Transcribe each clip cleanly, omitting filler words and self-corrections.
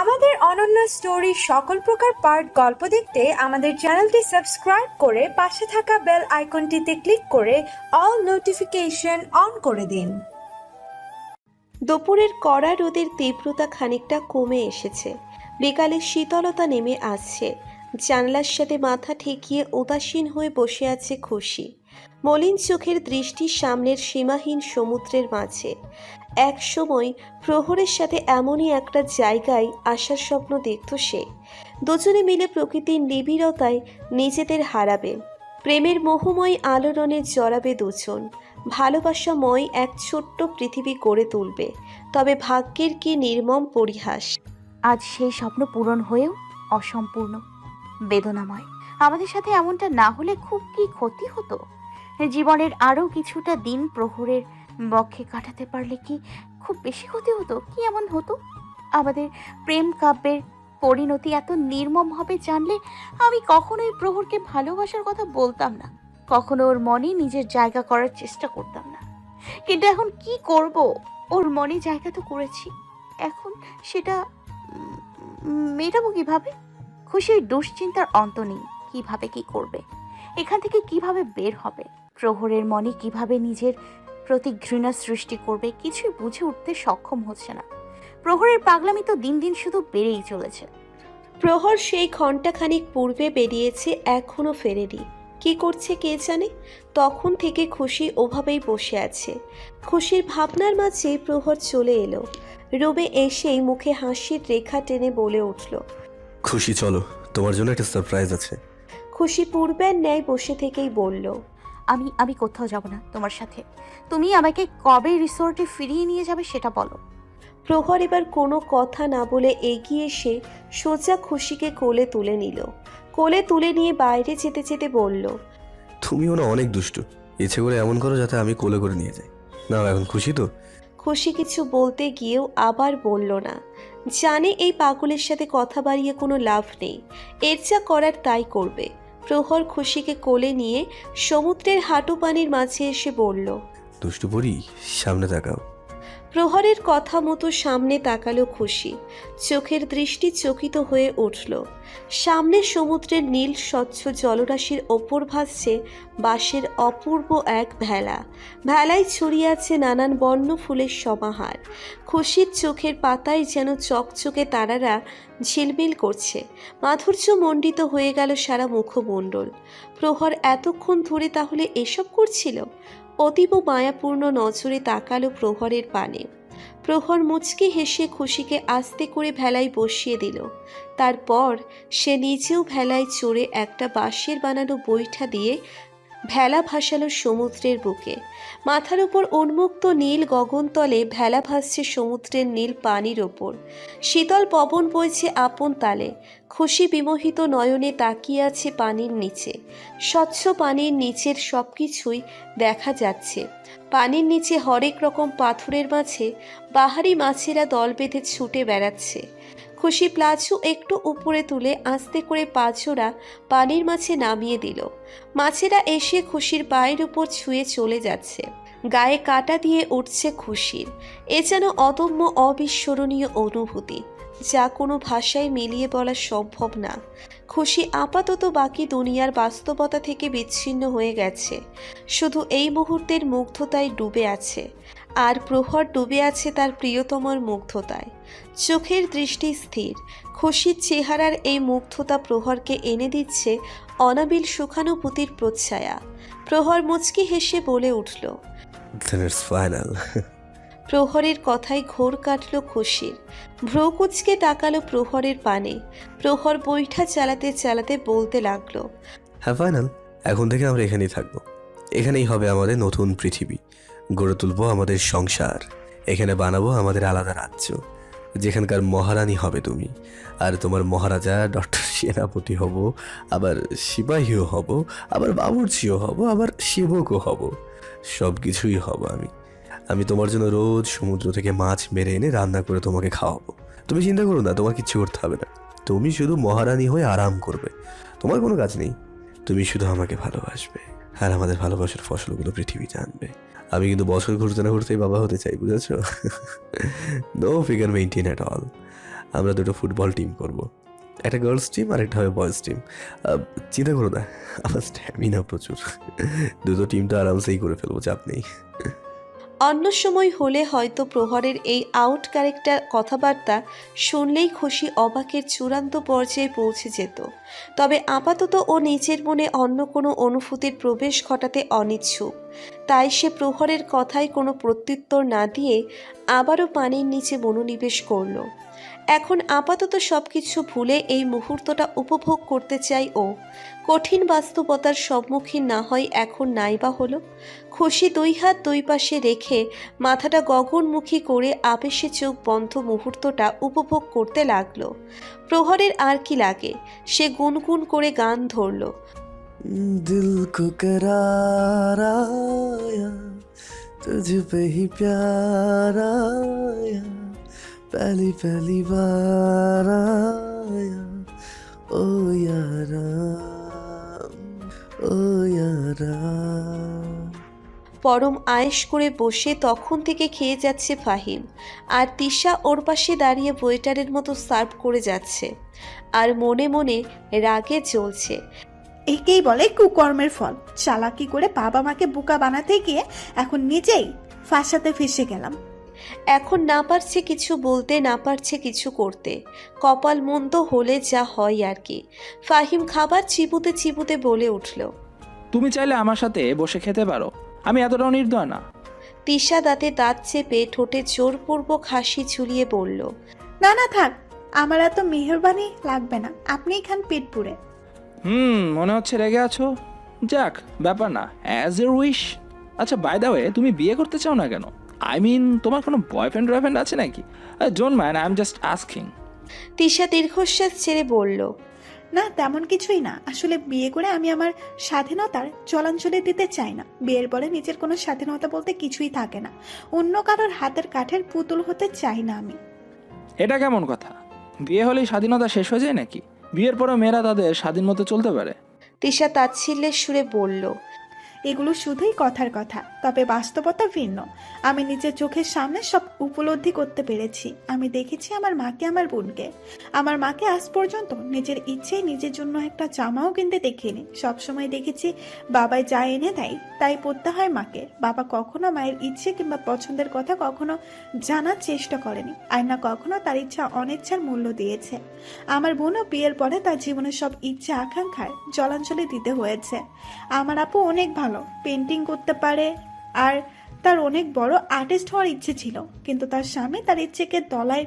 আমাদের অনন্য স্টোরি সকল প্রকার পার্ট গল্প দেখতে আমাদের চ্যানেলটি সাবস্ক্রাইব করে পাশে থাকা বেল আইকনটিতে ক্লিক করে অল নোটিফিকেশন অন করে দিন। দুপুরের কড়া রোদের তীব্রতা খানিকটা কমে এসেছে। বিকালে শীতলতা নেমে আসছে। জানলার সাথে মাথা ঠেকিয়ে উদাসীন হয়ে বসে আছে খুশি। মলিন চোখের দৃষ্টি সামনের সীমাহীন সমুদ্রের মাঝে। এক সময় প্রহরের সাথে এমনই একটা জায়গায় আসার স্বপ্ন দেখত সে। দুজনে মিলে প্রকৃতির নিবিড়তায় নিজেদের হারাবে, প্রেমের মোহময় আলোড়নে জড়াবে দুজন, ভালোবাসাময় এক ছোট্ট পৃথিবী গড়ে তুলবে। তবে ভাগ্যের কি নির্মম পরিহাস! আজ সেই স্বপ্ন পূরণ হয়েও অসম্পূর্ণ, বেদনাময়। আমাদের সাথে এমনটা না হলে খুব কি ক্ষতি হতো? জীবনের আরও কিছুটা দিন প্রহরের বক্ষে কাটাতে পারলে কি খুব বেশি ক্ষতি হতো? কি এমন হতো? আমাদের প্রেম কাব্যের পরিণতি এত নির্মম হবে জানলে আমি কখনোই প্রহরকে ভালোবাসার কথা বলতাম না, কখনো ওর মনে নিজের জায়গা করার চেষ্টা করতাম না। কিন্তু এখন কি করব? ওর মনে জায়গা তো করেছি, এখন সেটা মেটাবো কিভাবে? খুশির দুশ্চিন্তার অন্ত নেই। কিভাবে কি করবে, এখান থেকে কিভাবে বের হবে, প্রহরের মনে কিভাবে নিজের প্রতি ঘৃণা সৃষ্টি করবে, কিছুই বুঝে উঠতে সক্ষম হচ্ছে না। প্রহরের পাগলামি তো দিন দিন শুধু বেড়েই চলেছে। প্রহর সেই ঘণ্টাখানিক পূর্বে বেরিয়েছে, এখনও ফেরেনি। কি করছে কে জানে? তখন থেকে খুশি ওভাবেই বসে আছে। খুশির ভাবনার মাঝে প্রহর চলে এলো। রুমে এসেই মুখে হাসির রেখা টেনে বলে উঠল, খুশি চলো, তোমার জন্য একটা সারপ্রাইজ আছে। খুশি পূর্বের ন্যায় বসে থেকেই বলল, আমি কোথাও যাব না তোমার সাথে। তুমি আমাকে কবে রিসোর্টে ফিরিয়ে নিয়ে যাবে সেটা বলো। প্রহর এবার কোনো কথা না বলে এগিয়ে এসে সোজা খুশিকে কোলে তুলে নিল। কোলে তুলে নিয়ে বাইরে যেতে যেতে বলল, তুমিও না অনেক দুষ্টু, ইচ্ছে করে এমন করো যাতে আমি কোলে করে নিয়ে যাই। না এখন খুশি তো? খুশি কিছু বলতে গিয়েও আবার বলল না। জানে এই পাগলের সাথে কথা বাড়িয়ে কোনো লাভ নেই, এর যা করার তাই করবে। প্রহর খুশিকে কোলে নিয়ে সমুদ্রের হাঁটু পানির মাঝে এসে বলল, দুষ্টু পরি, সামনে তাকাও। প্রহরের কথা মতো সামনে তাকালো খুশি। চোখের দৃষ্টি চকিত হয়ে উঠল। সামনে সমুদ্রের নীল স্বচ্ছ জলরাশির ওপর ভাসছে বাঁশের অপূর্ব এক ভেলা। ভেলায় ছড়িয়ে আছে নানান বর্ণ ফুলের সমাহার। খুশির চোখের পাতায় যেন চকচকে তারারা ঝিলমিল করছে। মাধুর্য মণ্ডিত হয়ে গেল সারা মুখমণ্ডল। প্রহর এতক্ষণ ধরে তাহলে এসব করছিল? অতীব মায়াপূর্ণ নজরে তাকালো প্রহরের পানে। প্রহর মুচকি হেসে খুশিকে আস্তে করে ভেলায় বসিয়ে দিল। তারপর সে নিজেও ভেলায় চড়ে একটা বাঁশের বানানো বৈঠা দিয়ে ভেলা ভাসালো সমুদ্রের বুকে। মাথার উপর উন্মুক্ত নীল গগনতলে ভেলা ভাসছে সমুদ্রের নীল পানির ওপর। শীতল পবন বইছে আপন তালে। খুশি বিমোহিত নয়নে তাকিয়ে আছে পানির নিচে। স্বচ্ছ পানির নিচের সব কিছুই দেখা যাচ্ছে। পানির নিচে হরেক রকম পাথরের মাঝে বাহারি মাছেরা দল বেঁধে ছুটে বেড়াচ্ছে। খুশি প্লাচু একটু উপরে তুলে আস্তে করে পাঁচোরা পানির মাঝে নামিয়ে দিল। মাছেরা এসে খুশির পায়ের উপর ছুঁয়ে চলে যাচ্ছে। গায়ে কাটা দিয়ে উঠছে খুশির। এ যেন অদম্য অবিস্মরণীয় অনুভূতি, যা কোনো ভাষায় মিলিয়ে বলা সম্ভব না। খুশি আপাতত বাকি দুনিয়ার বাস্তবতা থেকে বিচ্ছিন্ন হয়ে গেছে। শুধু এই মুহূর্তের মুগ্ধতায় ডুবে আছে। আর প্রহর ডুবে আছে তার প্রিয়তমর মুগ্ধতায়। চোখের দৃষ্টি স্থির। খুশির চেহারার এই মুগ্ধতা প্রহরকে এনে দিচ্ছে অনাবিল সুখানুভূতির প্রচ্ছায়া। প্রহর মুচকি হেসে বলে উঠল, ফাইনাল। প্রহরের কথায় ঘোর কাটল খুশির। ভ্রুকুচকে তাকালো প্রহরের পানে। প্রহর বৈঠা চালাতে চালাতে বলতে লাগলো, হ্যাঁ ফাইনাল, এখন থেকে আমরা এখানেই থাকবো। এখানেই হবে আমাদের নতুন পৃথিবী। গড়ে তুলবো আমাদের সংসার। এখানে বানাবো আমাদের আলাদা রাজ্য, যেখানকার মহারানী হবে তুমি। আর তোমার মহারাজা ডক্টর সেনাপতি হব, আবার সিপাহীও হব, আবার বাবুর্চিও হব, আবার সেবকও হব। সব কিছুই হব আমি তোমার জন্য রোজ সমুদ্র থেকে মাছ মেরে এনে রান্না করে তোমাকে খাওয়াবো। তুমি চিন্তা করো না, তোমার কিচ্ছু করতে হবে না। তুমি শুধু মহারানী হয়ে আরাম করবে, তোমার কোনো কাজ নেই। তুমি শুধু আমাকে ভালোবাসবে, আর আমাদের ভালোবাসার ফসলগুলো পৃথিবী জানবে। আমি কিন্তু বছর ঘুরতে না ঘুরতেই বাবা হতে চাই, বুঝেছো? No figure maintain at all. আমরা দুটো ফুটবল টিম করব, একটা গার্লস টিম আর একটা হবে বয়েজ টিম। চিন্তা করো না, আমার স্ট্যামিনা প্রচুর। দুটো টিম তো আরামসেই করে ফেলবো, চাপ নেই। অন্য সময় হলে হয়তো প্রহরের এই আউট ক্যারেক্টার কথাবার্তা শুনলেই খুশি অবাকের চূড়ান্ত পর্যায়ে পৌঁছে যেত। তবে আপাতত ও নিজের মনে অন্য কোনো অনুভূতির প্রবেশ ঘটাতে অনিচ্ছুক। তাই সে প্রহরের কথায় কোনো প্রত্যুত্তর না দিয়ে আবারও পানির নিচে মনোনিবেশ করল। এখন আপাতত সবকিছু ভুলে এই মুহূর্তটা উপভোগ করতে চাই ও। কঠিন বাস্তবতার সম্মুখীন না হয় এখন নাইবা হলো। খুশি দুই হাত দুই পাশে রেখে মাথাটা গগনমুখী করে আবেশে চোখ বন্ধ মুহূর্তটা উপভোগ করতে লাগলো। প্রহরের আর কি লাগে, সে গুনগুন করে গান ধরল। दिल को करार आया, तुझ पे ही प्यार आया, पहली पहली बार आया, ओ यारा, ओ यारा। পরম আয়েশ করে বসে তখন থেকে খেয়ে যাচ্ছে ফাহিম, আর তিশা ওর পাশে দাঁড়িয়ে ওয়েটারের মতো সার্ভ করে যাচ্ছে আর মনে মনে রাগে জ্বলছে। একেই বলে কুকর্মের ফল। চালাকি করে বাবা মাকে বোকা বানাতে গিয়ে এখন নিজেই ফাঁসাতে ফেসে গেলাম। এখন না পারছে কিছু বলতে, না পারছে কিছু করতে। কপাল মন্দ হলে যা হয় আর কি। ফাহিম খাবার চিবুতে চিবুতে বলে উঠল, তুমি চাইলে আমার সাথে বসে খেতে পারো, আমি এতটাও নির্দয় না। তিশা দাঁতে দাঁত চেপে ঠোঁটে জোরপূর্বক হাসি ঝুলিয়ে বলল, না না থাক, আমার এত মেহরবানি লাগবে না, আপনিই খান পেট পুরে। মনে হচ্ছে রেগে আছো। যাক, ব্যাপার না, অ্যাজ ইউর উইশ। আচ্ছা, বাই দ্য ওয়ে, তুমি বিয়ে করতে চাও না কেন? আই মিন, তোমার কোনো বয়ফ্রেন্ড আছে নাকি? Don't mind, I am just asking. Tisha দীর্ঘশ্বাস ছেড়ে বলল, না তেমন কিছুই না, আসলে বিয়ে করে আমি আমার স্বাধীনতার চলাঞ্চলে দিতে চাই না। বিয়ের পরে নিজের কোনো স্বাধীনতা বলতে কিছুই থাকে না। অন্য কারোর হাতের কাঠের পুতুল হতে চাই না আমি। এটা কেমন কথা? বিয়ে হলেই স্বাধীনতা শেষ হয়ে যায় নাকি? বিয়ের পরে মেয়েরা তাদের স্বাধীন মতো চলতে পারে। তিশা তাচ্ছিল্যের সুরে বলল, এগুলো শুধুই কথার কথা, তবে বাস্তবতা ভিন্ন। আমি নিজের চোখের সামনে সব উপলব্ধি করতে পেরেছি। আমি দেখেছি আমার মাকে, আমার বোনকে। আমার মাকে আজ পর্যন্ত নিজের ইচ্ছেই নিজের জন্য একটা জামাও কিনতে দেখিনি। সবসময় দেখেছি বাবাই যা এনে দেয় তাই পড়তে হয় মাকে। বাবা কখনো মায়ের ইচ্ছে কিংবা পছন্দের কথা কখনো জানার চেষ্টা করেনি, আর না কখনো তার ইচ্ছা অনিচ্ছার মূল্য দিয়েছে। আমার বোনও বিয়ের পরে তার জীবনের সব ইচ্ছা আকাঙ্ক্ষায় জলাঞ্জলি দিতে হয়েছে। আমার আপু অনেক ভালো, পেন্টিং করতে পারে, আর তার অনেক বড় আর্টিস্ট হওয়ার ইচ্ছে ছিল, কিন্তু তার স্বামী তার ইচ্ছেকে তলায়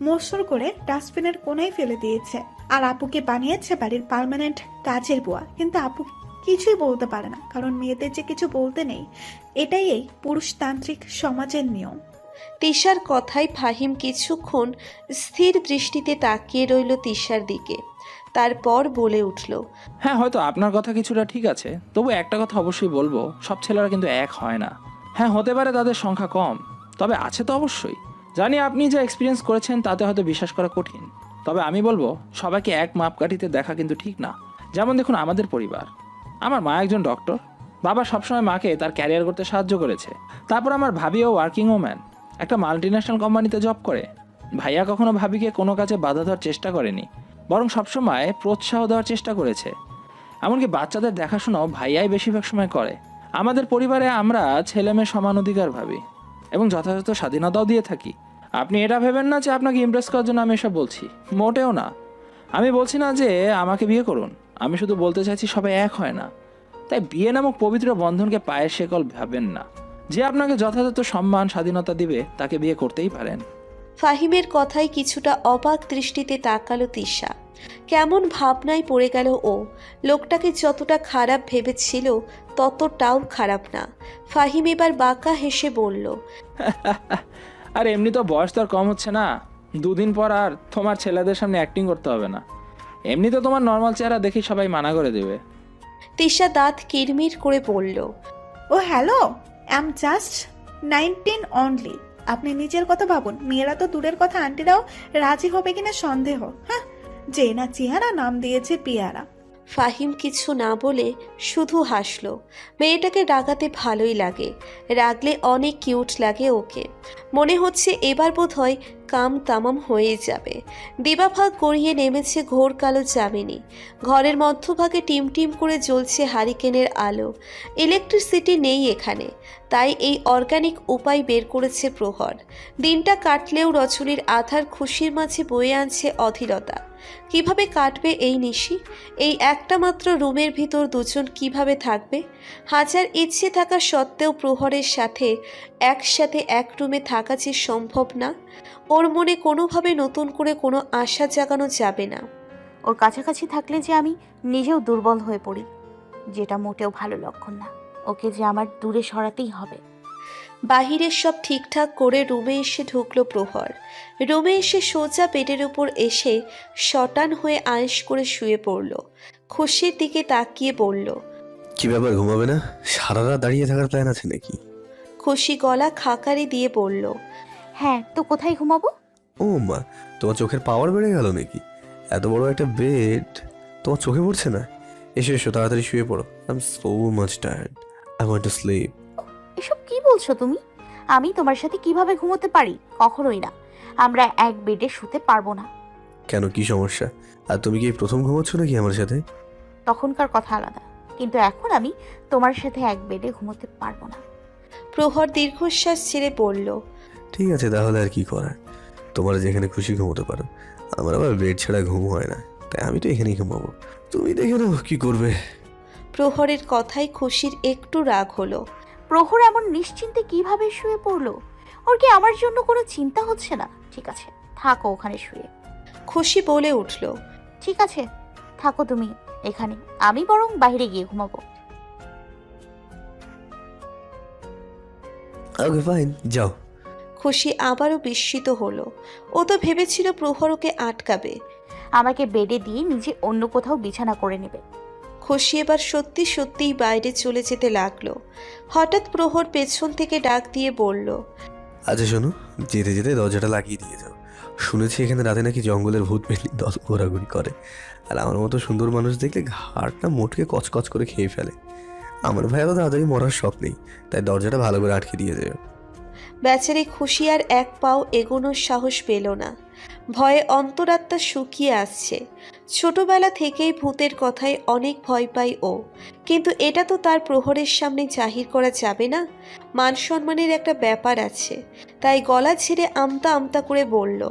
মসর করে ডাস্টবিনের কোনায় ফেলে দিয়েছে। আর আপুকে বানিয়েছে বাড়ির পার্মানেন্ট কাজের বুয়া। কিন্তু আপু কিছুই বলতে পারে না, কারণ মেয়েদের যে কিছু বলতে নেই, এটাই এই পুরুষতান্ত্রিক সমাজের নিয়ম। তিশার কথায় ফাহিম কিছুক্ষণ স্থির দৃষ্টিতে তাকিয়ে রইল তিশার দিকে, তারপর বলে উঠল, হ্যাঁ, হয়তো আপনার কথা কিছুটা ঠিক আছে, তবু একটা কথা অবশ্যই বলবো, সব ছেলেরা কিন্তু এক হয় না। হ্যাঁ, হতে পারে তাদের সংখ্যা কম, তবে আছে তো অবশ্যই। জানি আপনি যা এক্সপিরিয়েন্স করেছেন তাতে হয়তো বিশ্বাস করা কঠিন, তবে আমি বলবো সবাইকে এক মাপকাঠিতে দেখা কিন্তু ঠিক না। যেমন দেখুন আমাদের পরিবার, আমার মা একজন ডক্টর, বাবা সবসময় মাকে তার ক্যারিয়ার করতে সাহায্য করেছে। তারপর আমার ভাবিও ওয়ার্কিং ওম্যান, একটা মাল্টিন্যাশনাল কোম্পানিতে জব করে। ভাইয়া কখনো ভাবিকে কোনো কাজে বাধা দেওয়ার চেষ্টা করেনি, বরং সবসময় প্রোৎসাহ দেওয়ার চেষ্টা করেছে। এমনকি বাচ্চাদের দেখাশোনাও ভাইয়াই বেশিরভাগ সময় করে। আমাদের পরিবারে আমরা ছেলে মেয়ে সমান অধিকার ভাবি এবং যথাযথ স্বাধীনতাও দিয়ে থাকি। আপনি এটা ভেবেন না যে আপনাকে ইমপ্রেস করার জন্য আমি এসব বলছি, মোটেও না। আমি বলছি না যে আমাকে বিয়ে করুন, আমি শুধু বলতে চাইছি সবাই এক হয় না। তাই বিয়ে নামক পবিত্র বন্ধনকে পায়ের শেকল ভাবেন না। যে আপনাকে যথাযথ সম্মান স্বাধীনতা দিবে তাকে বিয়ে করতেই পারেন। ফাহিমের কথায় কিছুটা অবাক দৃষ্টিতে তাকালো তিশা। কেমন ভাবনায় পড়ে গেল ও। লোকটাকে যতটা খারাপ ভেবেছিল ততটাও খারাপ না। ফাহিম এবার বাঁকা হেসে বলল, আর এমনি তো বয়স তো আর কম হচ্ছে না, দুদিন পর আর তোমার ছেলেদের সামনে অ্যাক্টিং করতে হবে না। এমনি তো তোমার নর্মাল চেহারা দেখি সবাই মানা করে দেবে। তিশা দাঁত কিরমির করে বলল, oh hello, I am just 19 only. আপনি নিজের কথা ভাবুন, মেয়েরা তো দূরের কথা, আন্টিরাও রাজি হবে কিনা সন্দেহ। হ্যাঁ, যে না চেহারা নাম দিয়েছে পিয়ারা। ফাহিম কিছু না বলে শুধু হাসলো। মেয়েটাকে রাগাতে ভালোই লাগে, রাগলে অনেক কিউট লাগে ওকে। মনে হচ্ছে এবার বোধহয় কাম তামাম হয়ে যাবে। দিবাভাগ গড়িয়ে নেমেছে ঘোর কালো চামেনি। ঘরের মধ্যভাগে টিম টিম করে জ্বলছে হারিকেনের আলো। ইলেকট্রিসিটি নেই এখানে, তাই এই অর্গানিক উপায় বের করেছে প্রহর। দিনটা কাটলেও রজনীর আধার খুশির মাঝে বয়ে আনছে অধীরতা। কিভাবে কাটবে এই নিশি? এই একটা মাত্র রুমের ভিতর দুজন কিভাবে থাকবে? হাজার ইচ্ছে থাকা সত্ত্বেও প্রহরের সাথে একসাথে এক রুমে থাকা যে সম্ভব না। ওর মনে কোনোভাবে নতুন করে কোনো আশা জাগানো যাবে না। ওর কাছাকাছি থাকলে যে আমি নিজেও দুর্বল হয়ে পড়ি, যেটা মোটেও ভালো লক্ষণ না। ওকে যে আমার দূরে সরাতেই হবে। বাহিরের সব ঠিকঠাক করে রুমে এসে ঢুকলো প্রহর। রুমে এসে সোজা বেডের উপর এসে শটান হয়ে আয়েশ করে শুয়ে পড়ল। খুশির দিকে তাকিয়ে বলল, কি ব্যাপার, ঘুমাবে না? সারা রাত দাঁড়িয়ে থাকার প্ল্যান আছে নাকি? খুশি গলা খাকারি দিয়ে বলল, হ্যাঁ, তো কোথায় ঘুমাবো? ও মা, তোমার চোখের পাওয়ার বেড়ে গেল নাকি? এত বড় একটা বেড তোমার চোখে পড়ছে না? এসো এসো, তাড়াতাড়ি শুয়ে পড়ো। I am so much tired, I want to sleep. এসব কি বলছো তুমি? আমি তোমার সাথে কিভাবে ঘুমোতে পারি? কখনোই না। আমরা এক বেডে শুতে পারবো না। কেন, কি সমস্যা? আর তুমি কি এই প্রথম ঘুমোচ্ছ নাকি আমার সাথে? তখনকার কথা আলাদা, কিন্তু এখন আমি তোমার সাথে এক বেডে ঘুমোতে পারবো না। প্রহর দীর্ঘশ্বাস ছেড়ে বলল, ঠিক আছে, তাহলে আর কি করার। তোমার যেখানে খুশি ঘুমোতে পারো, আমার আবার বেড ছাড়া ঘুম হয় না, তাই আমি তো এখানেই ঘুমাবো। তুমি দেখে নাও কি করবে। প্রহরের কথায় খুশির একটু রাগ হলো। প্রহর এমন নিশ্চিন্তে কিভাবে শুয়ে পড়লো? ওর কি আমার জন্য কোনো চিন্তা হচ্ছে না? ঠিক আছে, থাকো ওখানে শুয়ে। খুশি বলে উঠল, ঠিক আছে, থাকো তুমি এখানে, আমি বরং বাইরে গিয়ে ঘুমাবো। ওকে ফাইন, যাও। খুশি আবারও বিস্মিত হলো। ও তো ভেবেছিল প্রহর ওকে আটকাবে। আমাকে বেডে দিয়ে নিজে অন্য কোথাও বিছানা করে নেবে। খুশি এবার সত্যি সত্যিই বাইরে চলে যেতে লাগলো। হঠাৎ প্রহর পেছন থেকে ডাক দিয়ে বলল, আচ্ছা শোনো, যেতে যেতে দরজাটা লাগিয়ে দিয়ে যাও। শুনেছি এখানে রাতে নাকি জঙ্গলের ভূত পেতনি দল ঘোরাঘুরি করে, আর আমার মতো সুন্দর মানুষ দেখলে ঘাড়টা মোটকে কচকচ করে খেয়ে ফেলে। আমার ভাই তো তাড়াতাড়ি মরার শখ নেই, তাই দরজাটা ভালো করে আটকে দিয়ে যাবে। বেচারি খুশি আর এক পাও এগোনোর সাহস পেল না। ভয়ে অন্তরাত্মা শুকিয়ে আসছে। ছোটবেলা থেকেই ভূতের কথায় অনেক ভয় পায় ও, কিন্তু এটা তো তার প্রহরের সামনে জাহির করা যাবে না। মান সম্মানের একটা ব্যাপার আছে, তাই গলা ছেড়ে আমতা আমতা করে বলল,